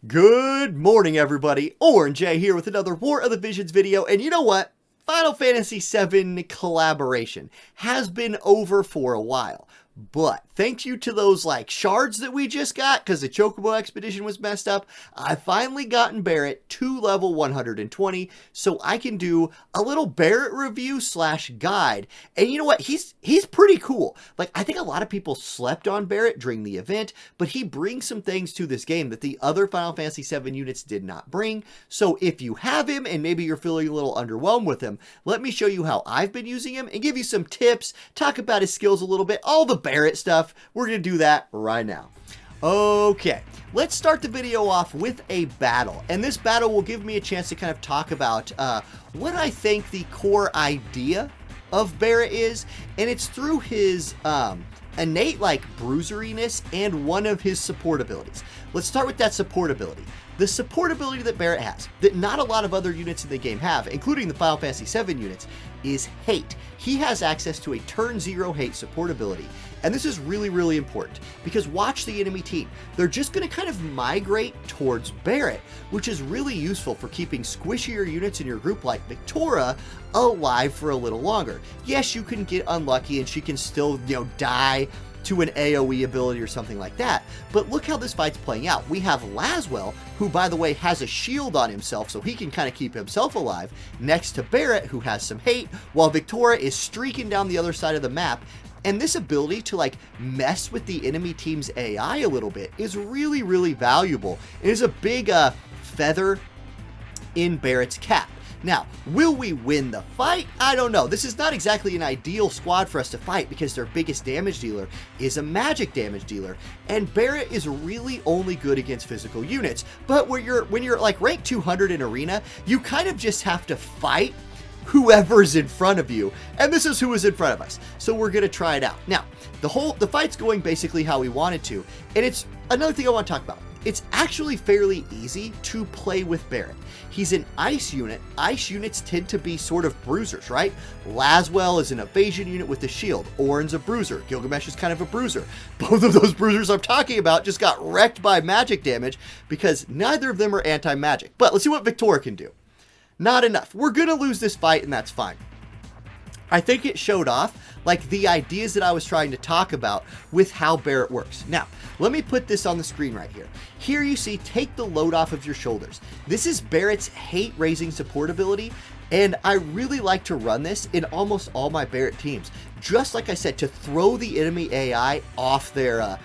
Good morning, everybody. Orange J here with another War of the Visions video, and you know what? Final Fantasy VII collaboration has been over for a while, but thanks you to those shards that we just got because the Chocobo expedition was messed up, I finally gotten Barret to level 120 so I can do a little Barret review slash guide. And you know what? He's pretty cool. I think a lot of people slept on Barret during the event, but he brings some things to this game that the other Final Fantasy VII units did not bring. So if you have him and maybe you're feeling a little underwhelmed with him, let me show you how I've been using him and give you some tips, talk about his skills a little bit, all the Barret stuff. We're going to do that right now. Okay, let's start the video off with a battle. And this battle will give me a chance to kind of talk about what I think the core idea of Barret is. And it's through his innate bruiseriness and one of his support abilities. Let's start with that support ability. The support ability that Barret has, that not a lot of other units in the game have, including the Final Fantasy VII units, is hate. He has access to a turn 0 hate support ability. And this is really, really important because watch the enemy team. They're just going to kind of migrate towards Barret, which is really useful for keeping squishier units in your group like Victoria alive for a little longer. Yes, you can get unlucky and she can still, die to an AoE ability or something like that. But look how this fight's playing out. We have Laswell, who by the way has a shield on himself so he can kind of keep himself alive, next to Barret, who has some hate, while Victoria is streaking down the other side of the map. And this ability to mess with the enemy team's AI a little bit is really, really valuable. It is a big feather in Barret's cap. Now, will we win the fight? I don't know. This is not exactly an ideal squad for us to fight because their biggest damage dealer is a magic damage dealer, and Barret is really only good against physical units. But when you're rank 200 in arena, you kind of just have to fight whoever's in front of you, and this is who is in front of us. So we're gonna try it out. Now, the fight's going basically how we want it to, and it's another thing I want to talk about. It's actually fairly easy to play with Barret. He's an ice unit. Ice units tend to be sort of bruisers, right? Laswell is an evasion unit with a shield. Auron's a bruiser. Gilgamesh is kind of a bruiser. Both of those bruisers I'm talking about just got wrecked by magic damage because neither of them are anti-magic. But let's see what Victoria can do. Not enough. We're going to lose this fight, and that's fine. I think it showed off the ideas that I was trying to talk about with how Barret works. Now, let me put this on the screen right here. Here you see, take the load off of your shoulders. This is Barret's hate-raising support ability, and I really like to run this in almost all my Barret teams. Just like I said, to throw the enemy AI off their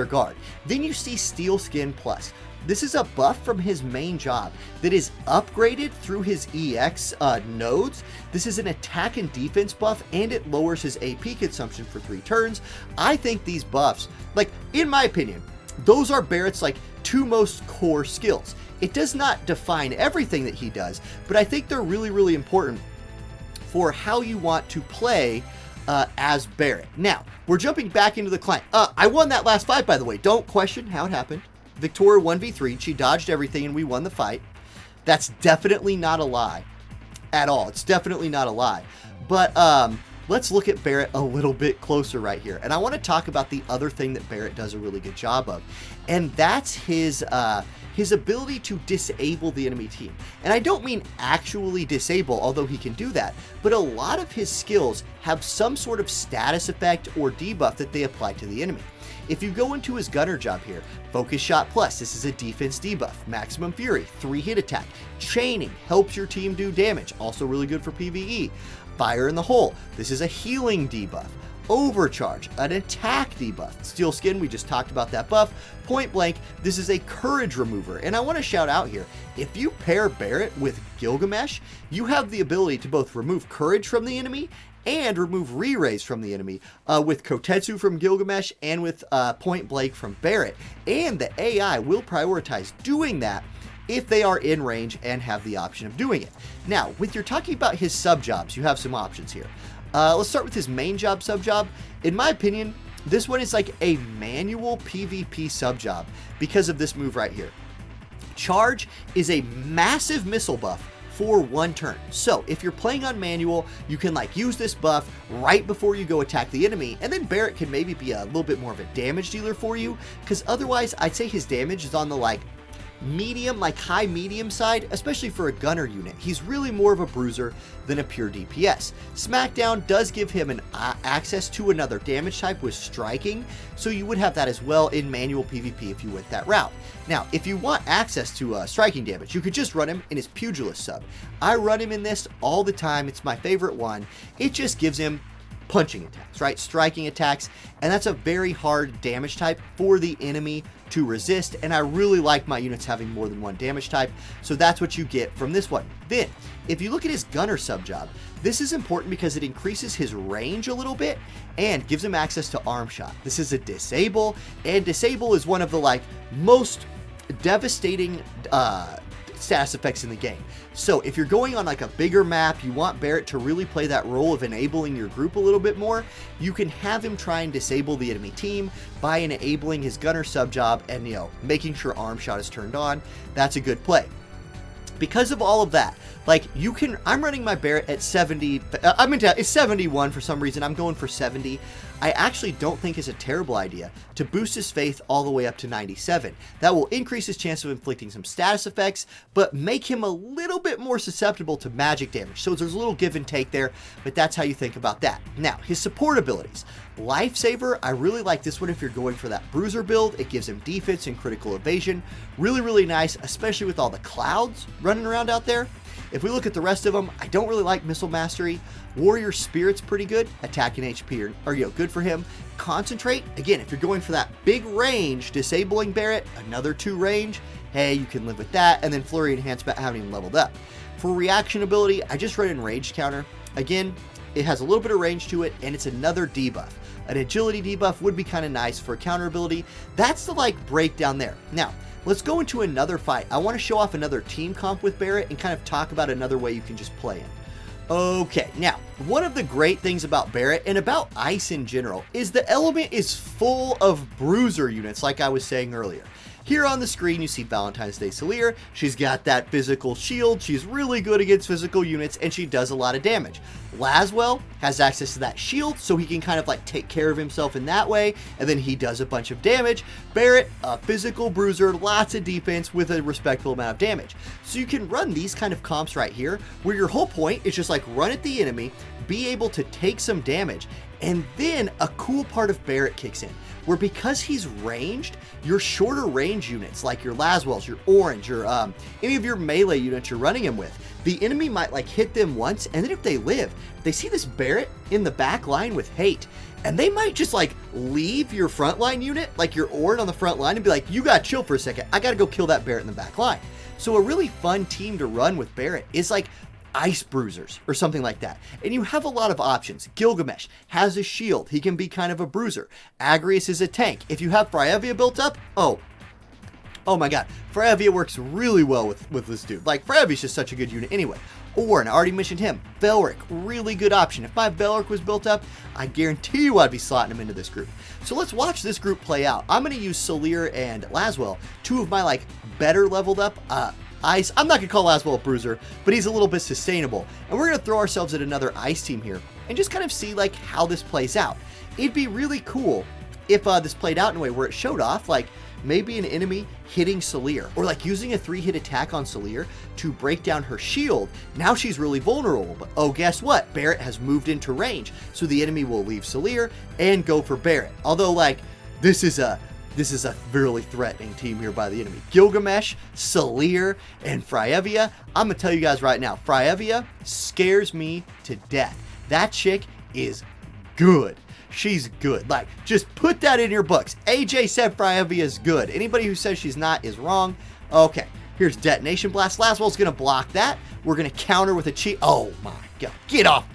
guard. Then you see Steel Skin Plus. This is a buff from his main job that is upgraded through his EX nodes. This is an attack and defense buff, and it lowers his AP consumption for 3 turns. I think these buffs, in my opinion, those are Barret's two most core skills. It does not define everything that he does, but I think they're really, really important for how you want to play as Barret. Now, we're jumping back into the client. I won that last fight, by the way. Don't question how it happened. Victoria 1v3, she dodged everything and we won the fight. That's definitely not a lie at all. It's definitely not a lie. But let's look at Barret a little bit closer right here. And I want to talk about the other thing that Barret does a really good job of. And that's his ability to disable the enemy team. And I don't mean actually disable, although he can do that, but a lot of his skills have some sort of status effect or debuff that they apply to the enemy. If you go into his gunner job here, Focus Shot Plus, this is a defense debuff. Maximum Fury, 3-hit attack. Chaining, helps your team do damage, also really good for PvE. Fire in the Hole, this is a healing debuff. Overcharge, an attack debuff. Steel Skin, we just talked about that buff. Point Blank, this is a courage remover. And I want to shout out here, if you pair Barret with Gilgamesh, you have the ability to both remove courage from the enemy and remove re-raise from the enemy with Kotetsu from Gilgamesh and with Point Blank from Barret. And the AI will prioritize doing that if they are in range and have the option of doing it. Now, with your talking about his sub-jobs, you have some options here. Let's start with his main job sub-job. In my opinion, this one is a manual PvP sub-job because of this move right here. Charge is a massive missile buff for 1 turn. So if you're playing on manual, you can use this buff right before you go attack the enemy, and then Barret can maybe be a little bit more of a damage dealer for you, because otherwise I'd say his damage is on the medium, like high medium side, especially for a gunner unit. He's really more of a bruiser than a pure DPS. Smackdown does give him an access to another damage type with striking, so you would have that as well in manual PvP if you went that route. Now, if you want access to striking damage, you could just run him in his pugilist sub. I run him in this all the time. It's my favorite one. It just gives him punching attacks, right? Striking attacks, and that's a very hard damage type for the enemy to resist, and I really like my units having more than one damage type, so that's what you get from this one. Then, if you look at his gunner sub job, this is important because it increases his range a little bit and gives him access to arm shot. This is a disable, and disable is one of the like most devastating status effects in the game. So if you're going on like a bigger map, you want Barret to really play that role of enabling your group a little bit more, you can have him try and disable the enemy team by enabling his gunner sub job and, you know, making sure arm shot is turned on. That's a good play. Because of all of that, like you can, I'm running my Barret at 70, it's 71 for some reason, I'm going for 70. I actually don't think it's a terrible idea to boost his faith all the way up to 97. That will increase his chance of inflicting some status effects, but make him a little bit more susceptible to magic damage. So there's a little give and take there, but that's how you think about that. Now, his support abilities. Lifesaver, I really like this one if you're going for that bruiser build. It gives him defense and critical evasion. Really, really nice, especially with all the clouds running around out there. If we look at the rest of them, I don't really like Missile Mastery. Warrior Spirit's pretty good. Attack and HP are you know, good for him. Concentrate, again, if you're going for that big range, disabling Barret, another 2 range, hey, you can live with that. And then Flurry Enhancement, I haven't even leveled up. For reaction ability, I just read Enraged Counter. Again, it has a little bit of range to it, and it's another debuff. An agility debuff would be kind of nice for a counter ability. That's the like breakdown there. Now, let's go into another fight. I want to show off another team comp with Barret and kind of talk about another way you can just play him. Okay, now, one of the great things about Barret and about Ice in general is the element is full of bruiser units, like I was saying earlier. Here on the screen, you see Valentine's Day Salier. She's got that physical shield. She's really good against physical units, and she does a lot of damage. Laswell has access to that shield, so he can kind of like take care of himself in that way, and then he does a bunch of damage. Barret, a physical bruiser, lots of defense with a respectable amount of damage. So you can run these kind of comps right here, where your whole point is just like run at the enemy, be able to take some damage, and then a cool part of Barret kicks in, where because he's ranged, your shorter range units, like your Laswells, your Orange, your any of your melee units you're running him with, the enemy might like hit them once, and then if they live, they see this Barret in the back line with hate, and they might just like leave your frontline unit, like your Orange on the front line, and be like, you gotta chill for a second, I gotta go kill that Barret in the back line. So a really fun team to run with Barret is like Ice Bruisers or something like that. And you have a lot of options. Gilgamesh has a shield. He can be kind of a bruiser. Agrius is a tank. If you have Fryevia built up, oh my god, Fryevia works really well with this dude. Like, Fryevia's just such a good unit anyway. Ornn, I already mentioned him. Velric, really good option. If my Velric was built up, I guarantee you I'd be slotting him into this group. So let's watch this group play out. I'm going to use Salier and Laswell, 2 of my like better leveled up Ice. I'm not going to call Laswell a bruiser, but he's a little bit sustainable. And we're going to throw ourselves at another Ice team here and just kind of see like how this plays out. It'd be really cool if this played out in a way where it showed off like maybe an enemy hitting Salier, or like using a 3-hit attack on Salier to break down her shield. Now she's really vulnerable, but oh, guess what? Barret has moved into range, so the enemy will leave Salier and go for Barret. Although like this is a really threatening team here by the enemy. Gilgamesh, Salier, and Fryevia. I'm going to tell you guys right now, Fryevia scares me to death. That chick is good. She's good. Like, just put that in your books. AJ said Fryevia is good. Anybody who says she's not is wrong. Okay, here's Detonation Blast. Laswell's going to block that. We're going to counter with a cheat. Oh my god. Get out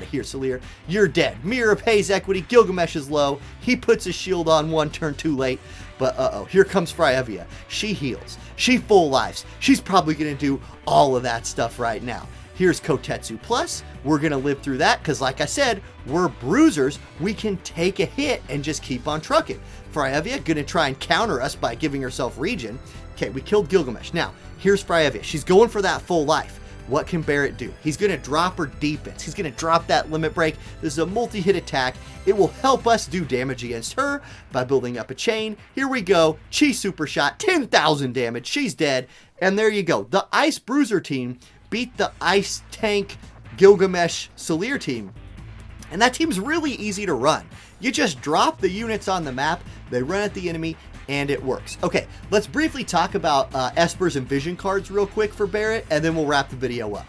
of here, Salier. You're dead. Mirror of Haze equity. Gilgamesh is low. He puts his shield on 1 turn too late. But uh-oh, here comes Fryevia. She heals. She full lives. She's probably going to do all of that stuff right now. Here's Kotetsu Plus. We're going to live through that because, like I said, we're bruisers. We can take a hit and just keep on trucking. Fryevia going to try and counter us by giving herself regen. Okay, we killed Gilgamesh. Now, here's Fryevia. She's going for that full life. what can Barret do? He's going to drop her defense. He's going to drop that limit break. This is a multi-hit attack. It will help us do damage against her by building up a chain. Here we go. Chi super shot, 10,000 damage. She's dead. And there you go. The Ice Bruiser team beat the Ice Tank Gilgamesh Salir team. And that team's really easy to run. You just drop the units on the map, they run at the enemy, and it works. Okay, let's briefly talk about Espers and vision cards real quick for Barret, and then we'll wrap the video up.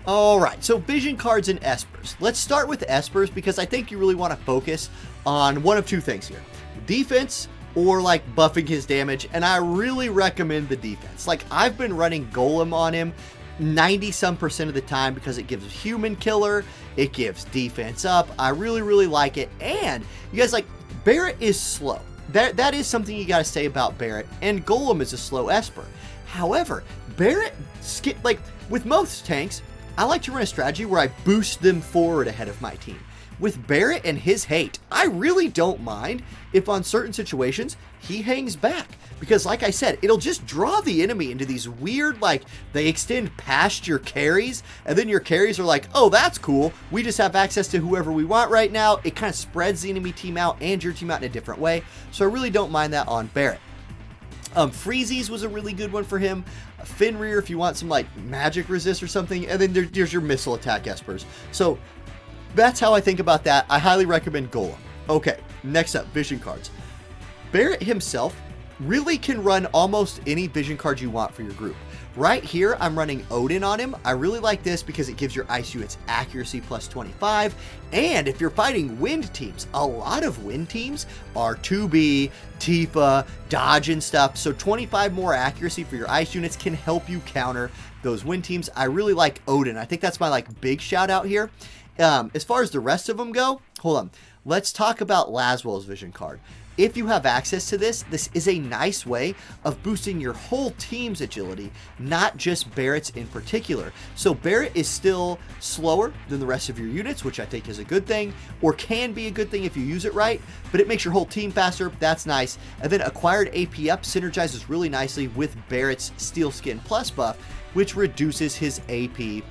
Alright, so vision cards and Espers. Let's start with Espers because I think you really want to focus on one of two things here. Defense or like buffing his damage, and I really recommend the defense. Like, I've been running Golem on him 90% of the time because it gives human killer, it gives defense up. I really like it. And you guys, like, Barret is slow. That is something you got to say about Barret, and Golem is a slow Esper. However, Barret like with most tanks, I like to run a strategy where I boost them forward ahead of my team. With Barret and his hate, I really don't mind if on certain situations he hangs back. Because like I said, it'll just draw the enemy into these weird, like, they extend past your carries, and then your carries are like, oh, that's cool. We just have access to whoever we want right now. It kind of spreads the enemy team out and your team out in a different way. So I really don't mind that on Barret. Freezies was a really good one for him. Fenrir if you want some, like, magic resist or something. And then there's your missile attack Espers. So that's how I think about that. I highly recommend Golem. Okay, next up, vision cards. Barret himself really can run almost any vision card you want for your group. Right here, I'm running Odin on him. I really like this because it gives your ice units accuracy plus 25. And if you're fighting wind teams, a lot of wind teams are 2B, Tifa, dodge and stuff. So 25 more accuracy for your ice units can help you counter those wind teams. I really like Odin. I think that's my like big shout out here. As far as the rest of them go, hold on. Let's talk about Laswell's vision card. If you have access to this, this is a nice way of boosting your whole team's agility, not just Barret's in particular. So Barret is still slower than the rest of your units, which I think is a good thing, or can be a good thing if you use it right, but it makes your whole team faster. That's nice. And then acquired AP up synergizes really nicely with Barret's Steel Skin Plus buff, which reduces his AP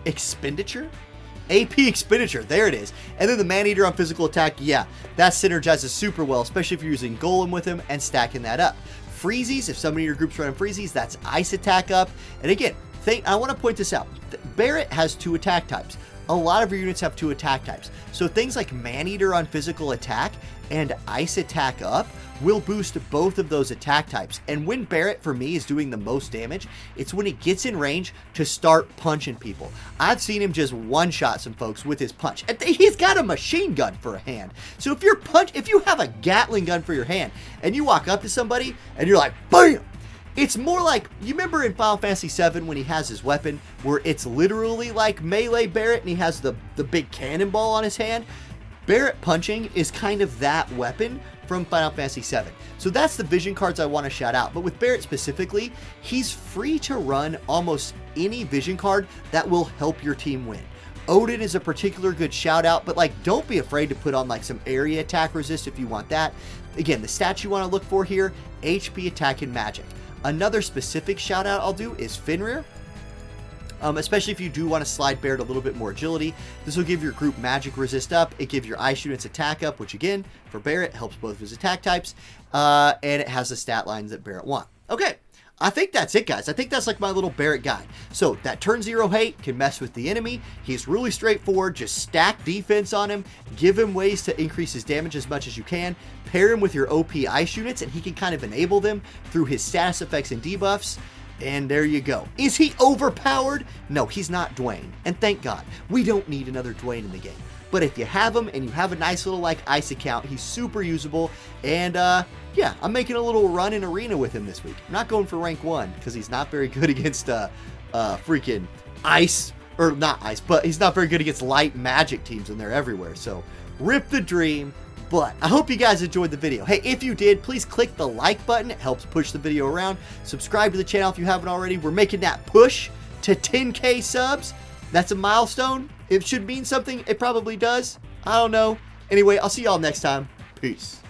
expenditure? AP expenditure, there it is. And then the Man-Eater on physical attack, yeah, that synergizes super well, especially if you're using Golem with him and stacking that up. Freezies, if somebody in your group's running Freezies, that's ice attack up. And again, I want to point this out. Barret has 2 attack types. A lot of your units have 2 attack types. So things like Man-Eater on physical attack and ice attack up will boost both of those attack types. And when Barret, for me, is doing the most damage, it's when he gets in range to start punching people. I've seen him just one-shot some folks with his punch. He's got a machine gun for a hand. So if you have a Gatling gun for your hand, and you walk up to somebody, and you're like, BAM! It's more like, you remember in Final Fantasy VII when he has his weapon, where it's literally like melee Barret, and he has the big cannonball on his hand? Barret punching is kind of that weapon from Final Fantasy VII. So that's the vision cards I want to shout out. But with Barret specifically, he's free to run almost any vision card that will help your team win. Odin is a particular good shout out, but like, don't be afraid to put on like some area attack resist if you want that. Again, the stats you want to look for here, HP, attack, and magic. Another specific shout out I'll do is Fenrir. Especially if you do want to slide Barret a little bit more agility. This will give your group magic resist up. It gives your ice units attack up, which again, for Barret, helps both of his attack types. And it has the stat lines that Barret want. Okay, I think that's it, guys. I think that's like my little Barret guide. So that turn 0 hate can mess with the enemy. He's really straightforward. Just stack defense on him. Give him ways to increase his damage as much as you can. Pair him with your OP ice units, and he can kind of enable them through his status effects and debuffs. And there you go. Is he overpowered? No, he's not Duane. And thank God. We don't need another Duane in the game. But if you have him and you have a nice little like ice account, he's super usable. And yeah, I'm making a little run in arena with him this week. I'm not going for rank 1 because he's not very good against freaking ice, or not ice, but he's not very good against light magic teams, and they're everywhere. So rip the dream. But I hope you guys enjoyed the video. Hey, if you did, please click the like button. It helps push the video around. Subscribe to the channel if you haven't already. We're making that push to 10K subs. That's a milestone. It should mean something. It probably does. I don't know. Anyway, I'll see y'all next time. Peace.